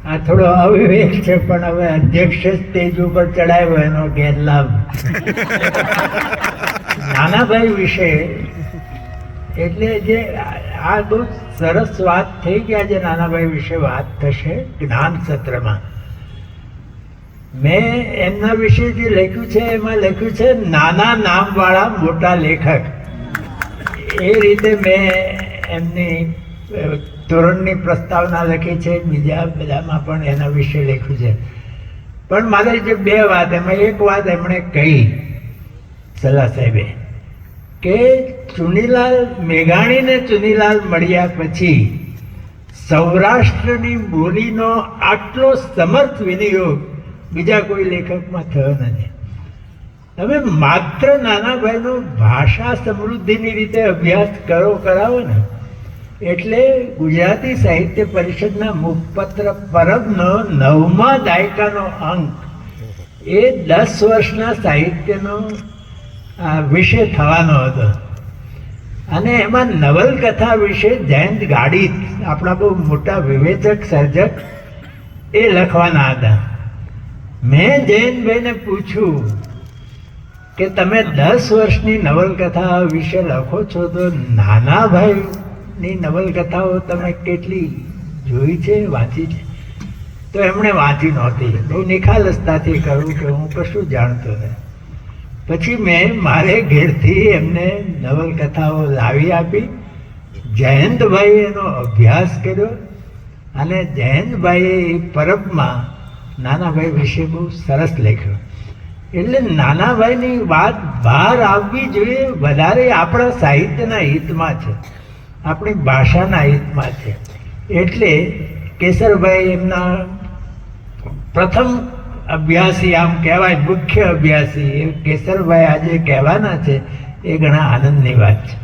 આ થોડો અવિવેક છે, પણ હવે અધ્યક્ષ સ્ટેજ ઉપર ચડાવ્યો એનો ગેરલાભ. નાનાભાઈ વિશે એટલે જે આ બહુ સરસ વાત થઈ કે આજે નાનાભાઈ વિશે વાત થશે જ્ઞાન સત્રમાં. મેં એમના વિશે જે લખ્યું છે એમાં લખ્યું છે નાના નામવાળા મોટા લેખક. એ રીતે મેં એમની ધોરણની પ્રસ્તાવના લખી છે, બીજા બધામાં પણ એના વિશે લખ્યું છે. પણ મારે જે બે વાત, એમાં એક વાત એમણે કહી સલાહ સાહેબે કે ચુનીલાલ મેઘાણીને ચુનીલાલ મળ્યા પછી સૌરાષ્ટ્રની બોલીનો આટલો સમર્થ વિનિયોગ બીજા કોઈ લેખકમાં થયો નથી. તમે માત્ર નાનાભાઈનો ભાષા સમૃદ્ધિની રીતે અભ્યાસ કરાવો ને એટલે ગુજરાતી સાહિત્ય પરિષદના મુખપત્ર પરબનો 9મા દાયકાનો અંક એ 10 વર્ષના સાહિત્યનો વિષય થવાનો હતો. અને એમાં નવલકથા વિશે જયંત ગાડિત, આપણા બહુ મોટા વિવેચક સર્જક, એ લખવાના હતા. મેં જયંતભાઈને પૂછ્યું કે તમે 10 વર્ષની નવલકથા વિશે લખો છો તો નાનાભાઈની નવલકથાઓ તમે કેટલી જોઈ છે, વાંચી છે? તો એમણે વાંચી નહોતી. બહુ નિખાલસતાથી કહ્યું કે હું કશું જાણતો નથી. પછી મેં મારે ઘેરથી એમને નવલકથાઓ લાવી આપી. જયંતભાઈએ એનો અભ્યાસ કર્યો અને જયંતભાઈએ એ પરબમાં નાનાભાઈ વિશે બહુ સરસ લખ્યો. એટલે નાનાભાઈની વાત બહાર આવવી જોઈએ, વધારે આપણા સાહિત્યના હિતમાં છે, આપણી ભાષાના હિતમાં છે. એટલે કેશરભાઈ એમના પ્રથમ અભ્યાસી, આમ કહેવાય મુખ્ય અભ્યાસી, એ કેશરભાઈ આજે કહેવાના છે, એ ઘણા આનંદની વાત છે.